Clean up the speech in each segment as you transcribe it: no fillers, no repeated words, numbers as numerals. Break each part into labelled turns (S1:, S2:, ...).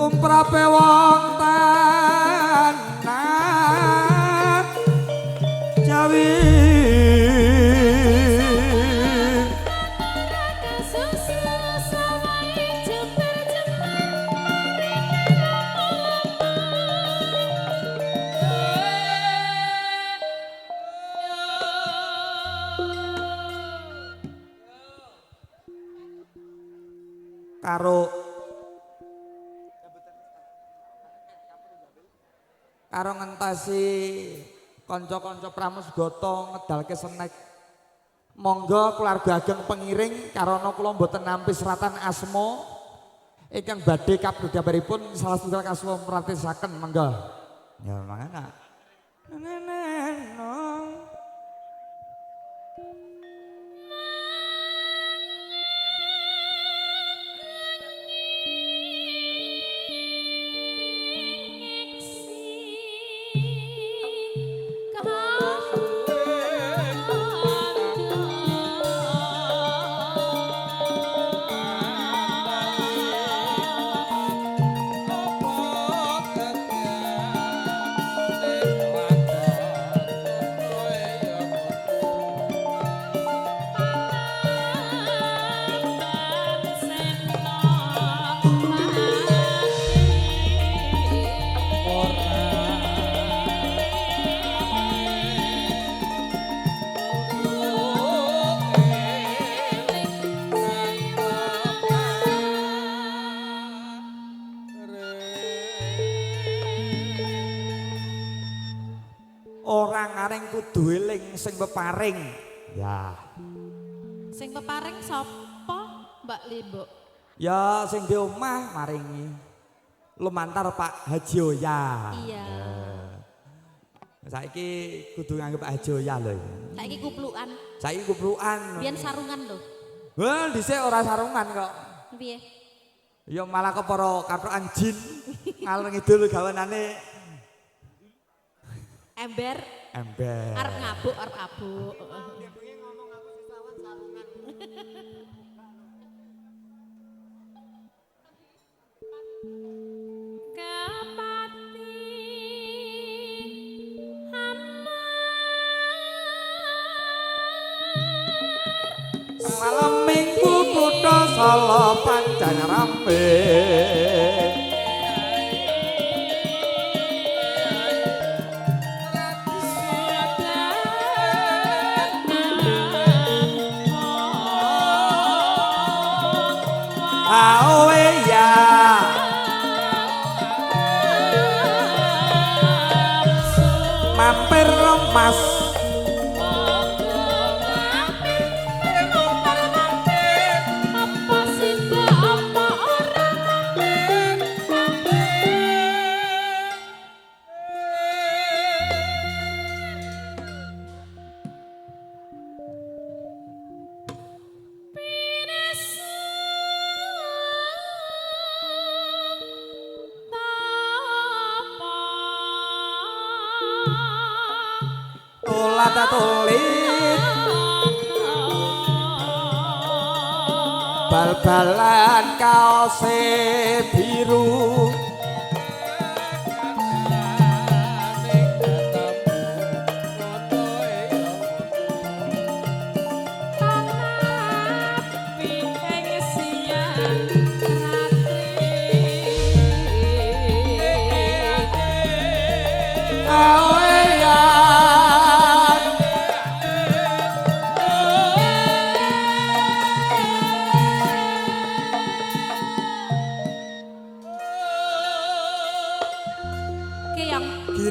S1: tumrape wonten Jawi karo ngentasi kanca-kanca Pramusgata ngedalke senek. Monggo keluarga ageng pengiring karana kula mboten nampi seratan asma ingkang badhe kabudhabaripun salah setunggal kaswa mratisaken monggo. Ya mangga. Orang aring kudu eling sing peparing. Ya.
S2: Sing peparing sapa, Mbak Limbo?
S1: Ya sing di omah maringi. Lumantar Pak Haji Oya.
S2: Iya.
S1: Saiki kudu nganggep Pak Haji Oya lho.
S2: Saiki kuplukan.
S1: Saiki kuplukan.
S2: Biyen sarungan lho.
S1: Wah, dhisik ora sarungan kok.
S2: Piye?
S1: Ya malah kepara kathokan jin. Ngalor ngidul gawanane
S2: Ember.
S1: ember.
S2: Arep ngabuk, arep abuk.
S1: Malam minggu kutha Solo pancen rame. Awe ya mampir Mas tulata tulit bal-balan kaose biru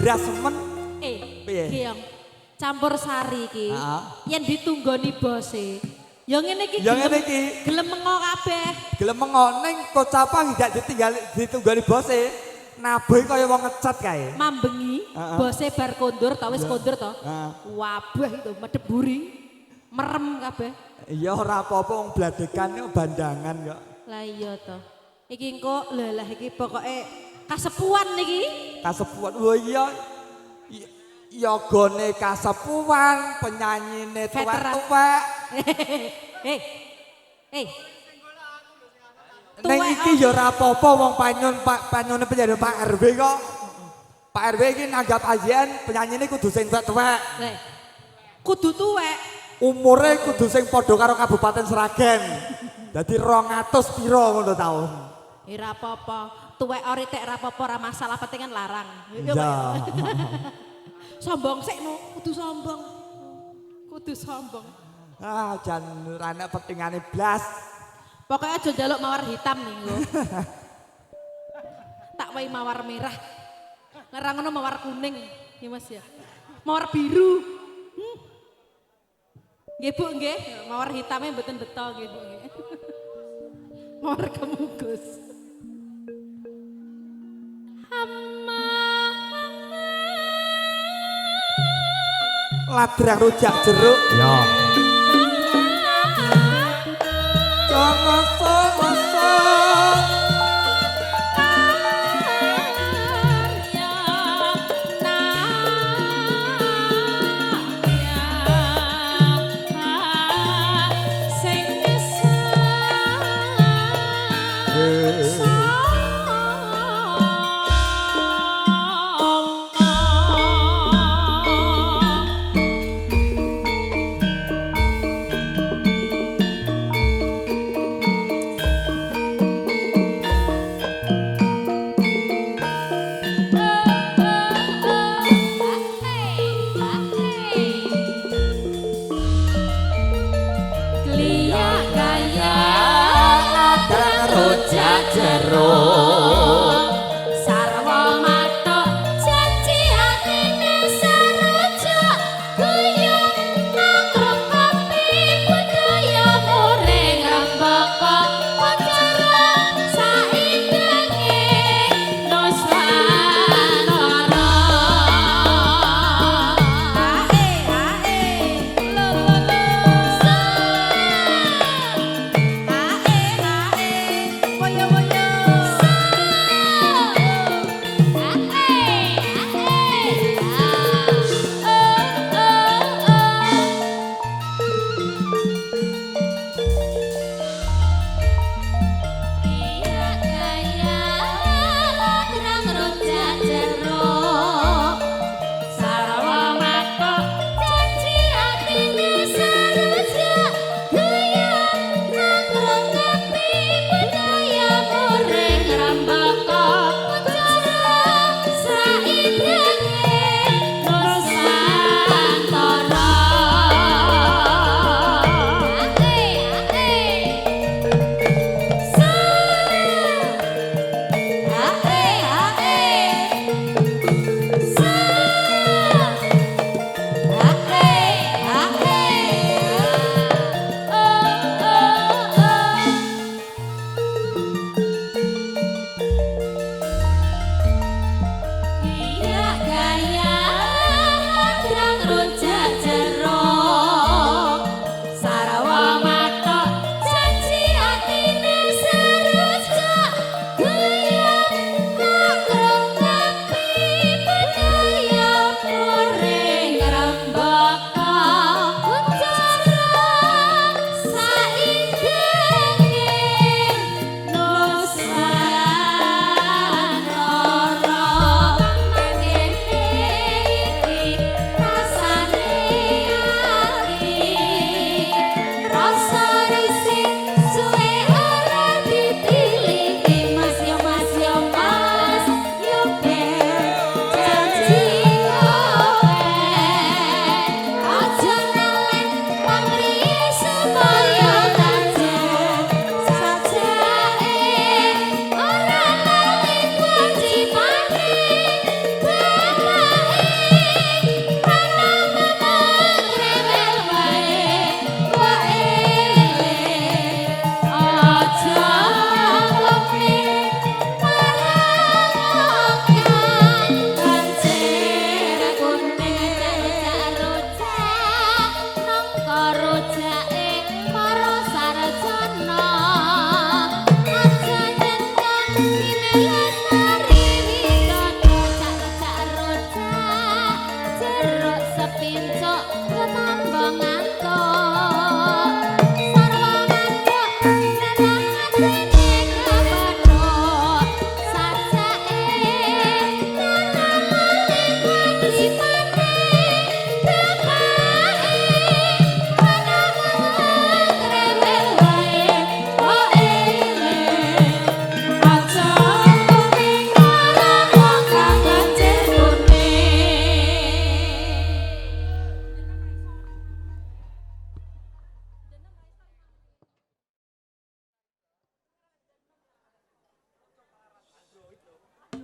S1: Semen
S2: piye? Giyong campur sari iki. Yen ditunggoni bose. Ya ngene iki.
S1: Ya ngene iki.
S2: Gelem mengo kabeh.
S1: Gelem mengo ning kocapang gak ditinggal ditunggoni bose. Naboh kaya wong ngecat kae.
S2: Mambengi bose bar kondur ta wis kondur to. Wabah itu medhep buri. Merem kabeh.
S1: Iya ora apa-apa wong bladekan bandangan kok.
S2: Lah iya to. Iki engko lah iki pokoke kasepuan niki. Kasepuan.
S1: Oh iya. Yogane kasepuan, penyanyine tuwek-tuwek.
S2: Hei.
S1: Neng iki ya ora apa-apa wong panyone penyanyi Pak RW kok. Pak RW iki nanggap ajian penyanyine kudu sing tuwek.
S2: Kudu tuwek.
S1: Umure kudu sing padha karo Kabupaten Sragen. Dadi 200 pira ngono taun.
S2: Ora apa-apa. Tuwek ora tek ora apa-apa ora masalah penting kan larang.
S1: Iya.
S2: Sombong sik no, kudu sombong. Kudu sombong.
S1: Ah jan ora enak pentingane blas.
S2: Pokoknya aja njaluk mawar hitam nih nggo. Tak wae mawar merah. Lara ngono mawar kuning, ya Mas ya. Mawar biru. Nggih Bu nggih, mawar hitamnya mboten beto nggih Bu nggih. Mawar kemukus.
S1: Ladrang rujak jeruk. Ya.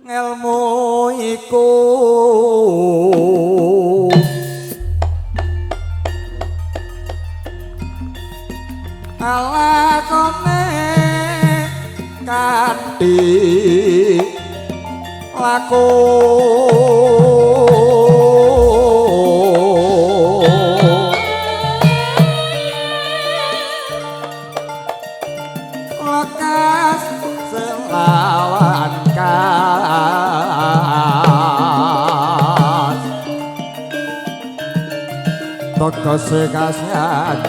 S1: ngelmu iku alakone kanthi laku lekas selawan kas tegese kasyan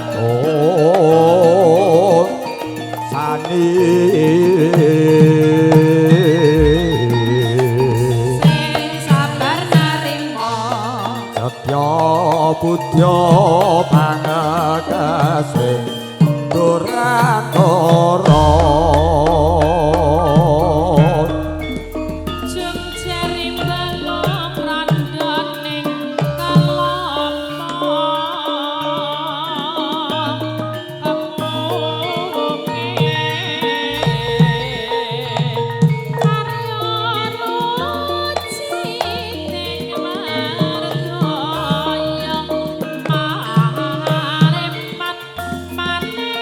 S1: sani
S2: sing sabar narima
S1: setya budya pangekase durakara
S2: jeng jari balong randaning kalapa kepunge karya ruci ning margaya marepat mane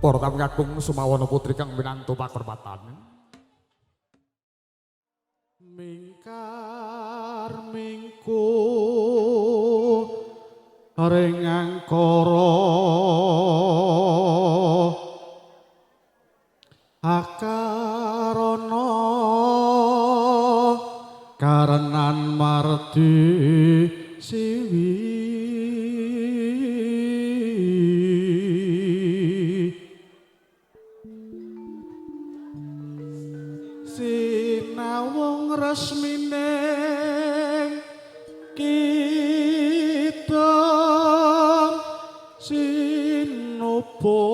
S1: Para tamu kakung Sumawana putri kang minangka pakurmatan.
S3: Mingkar mingku ring angkara akarana karenan mardi siwi sinawung resmine kita sinopo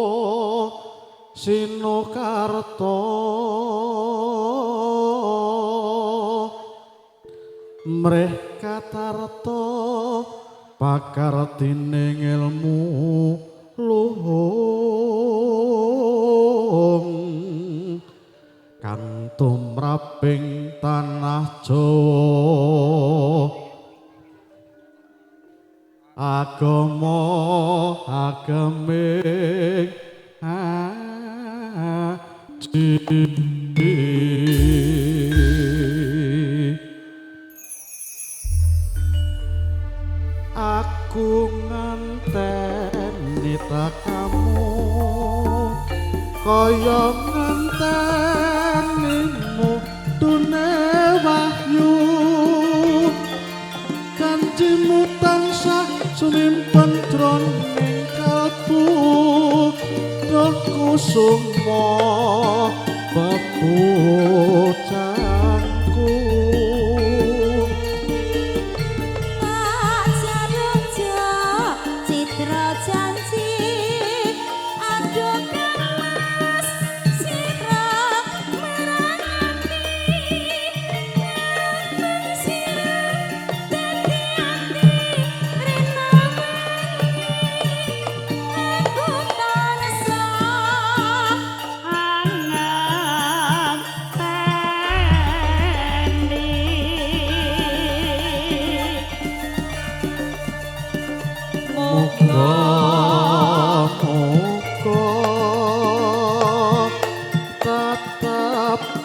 S3: sinokarto mreh katarto pakartine ilmu luhung kang tumraping tanah Jawa agama ageming aku ngenteni takamu kaya ngentenimu dune wahyu janjimu tansah sumimpen jroning kalbu doh kusuma bebujanku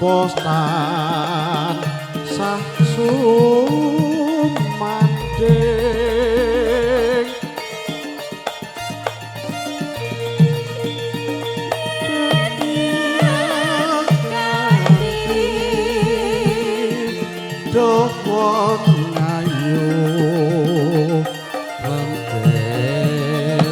S3: postan sah sumanding doh wong ayu lentir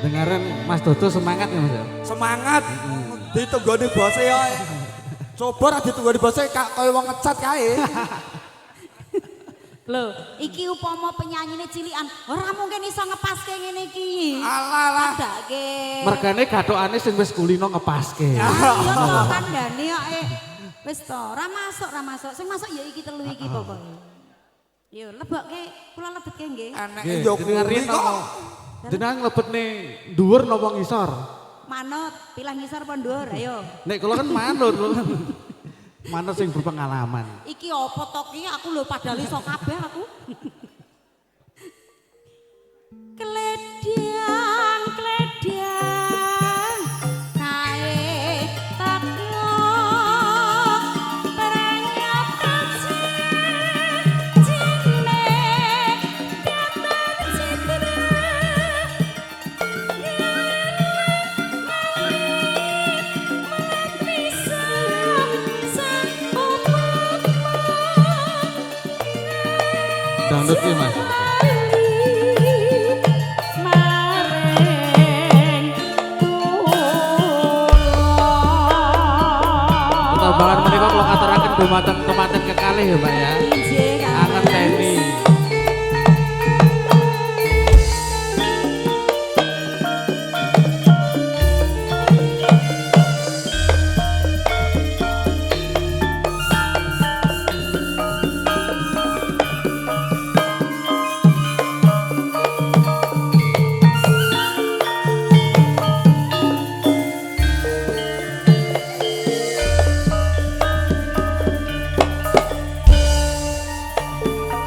S4: Dengaran Mas Dodo semangat ya Mas?
S1: Semangat. ditunggoni bose ae. Coba ra ditunggoni bose kaya wong ngecat kae.
S2: Lho, iki upama penyanyine cilikan, ora mungkin iso ngepaske ngene iki.
S1: Alah.
S2: Padake.
S3: Mergane gathokane sing wis kulino ngepaske.
S2: Ya to kandhane kok wis to, ora masuk. Sing masuk ya iki telu iki pokoke. Yo lebokke, kula lebetke nggih.
S1: Enek
S3: Nggih,
S1: yo
S3: jenengan
S1: kuwi
S3: riyen
S1: kok.
S3: napa? Jenengan nglebetne dhuwur napa ngisor?
S2: Manut, pilih ngisor apa dhuwur, ayo.
S3: Nek kula kan manut. Manut sing berpengalaman.
S2: Iki apa to ki aku lho padahal iso kabeh aku. Kledang kae teko peranyap jine datar citra bisa
S3: Dangdut ki Mas. Penerbangan menika kula katuraken dumateng kekalih ya Pak ya. Angen teni.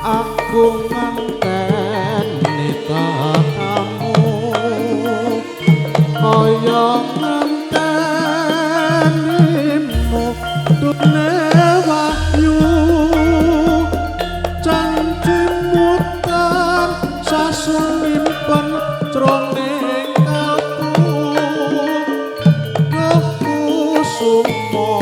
S3: Aku ngenteni kamu kaya ngentenimu dune wahyu janjimu tan sasunimpen jroning aku sumo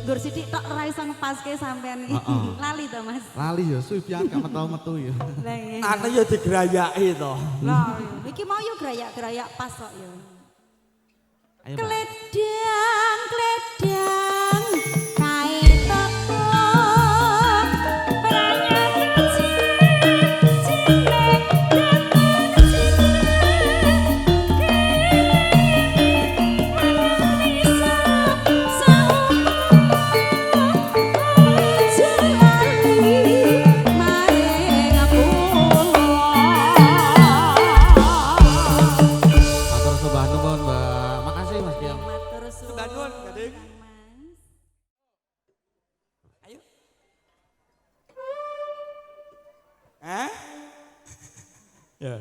S2: Gur sidik tok ora iso ngepaske sampean iki. Lali to Mas.
S3: Lali ya suwi pian gak metu ya.
S2: Lah nggih.
S1: Ane yo digrayaki to.
S2: Lah iki mau yo grayak-grayak pas kok yo.
S3: Ayo Pak.
S2: Kledang kae teko peranyap
S3: Atur sembah nuwun Mbak. Makasih Mas Kiam.
S1: Sembah nuwun, Gading. Ayo. Ya.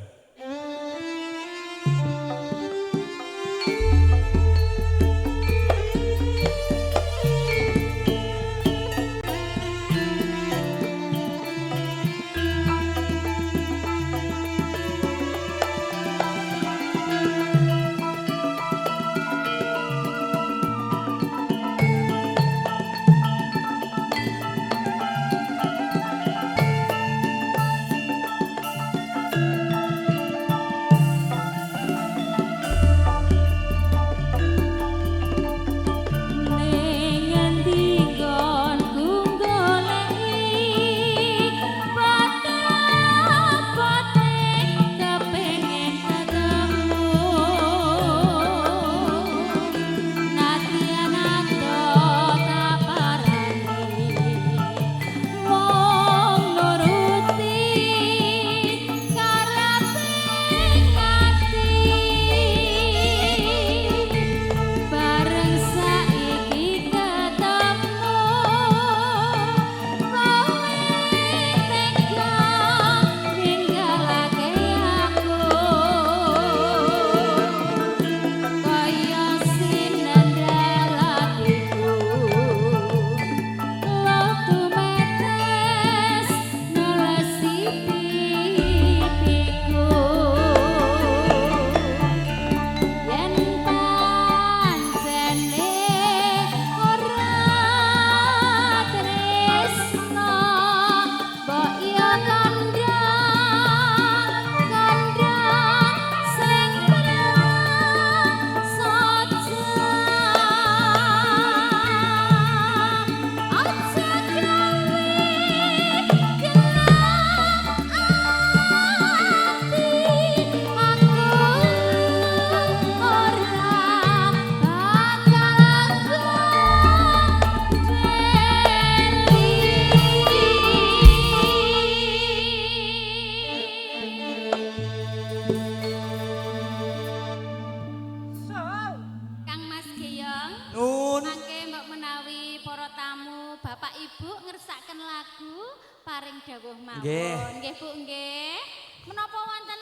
S1: Nun.
S4: Mangke mbok menawi para tamu, Bapak Ibu ngersakaken lagu paring dawuh mawon.
S1: Nggih.
S4: Nggih Bu nggih. Menapa wonten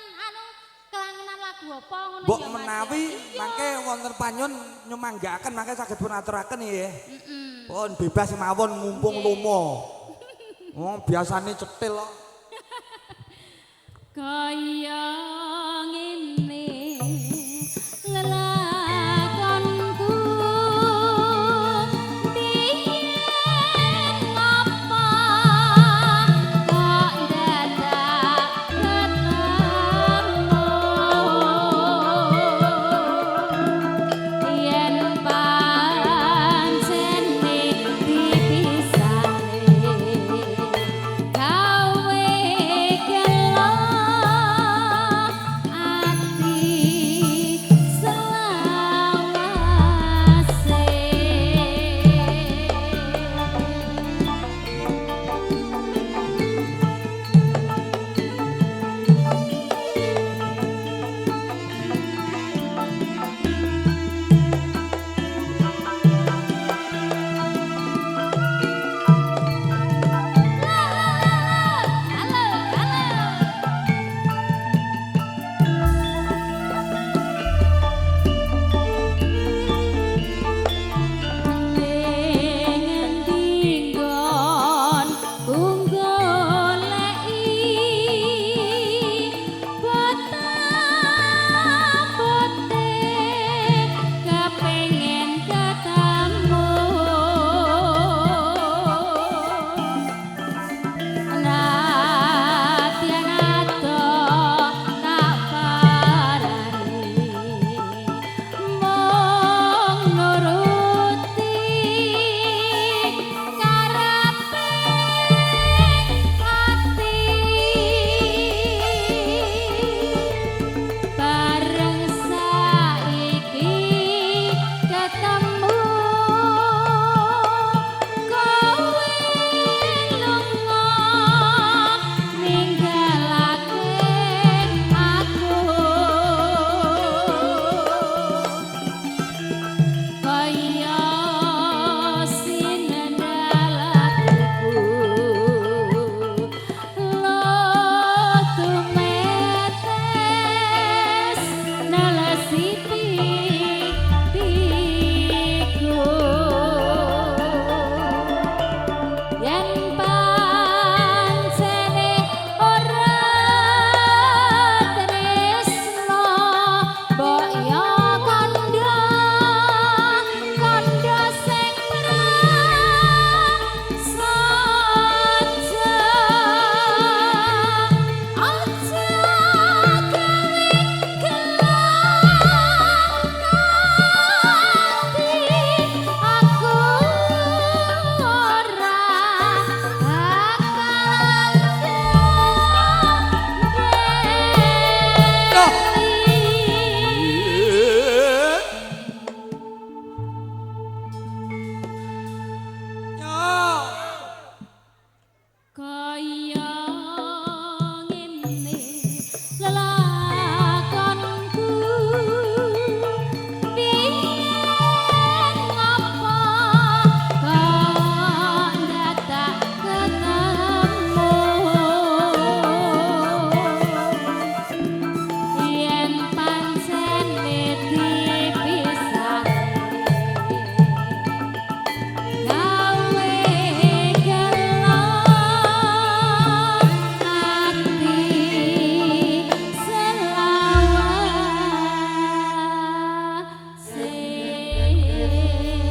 S4: kelangenan lagu apa ngono
S1: Mbok
S4: ya Mas?
S1: menawi
S4: Iya.
S1: mangke wonten panyun nyemanggaken mangke saged pun aturaken nggih.
S4: Mm-mm.
S1: Pun bebas mawon mumpung lumo. Oh, biasane cetil kok.
S4: Kaya ngene lelakonku biyen ngapa kok dadak ketemu yen pancen dipisahne gawe gelo ati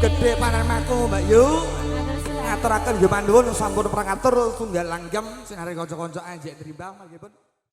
S1: Gedhe panamaku Mbak Yu. Ngaturaken nggih manuwun sampun prangatur tunggal langgam sinare kanca-kanca anjek trimbang mangke pun.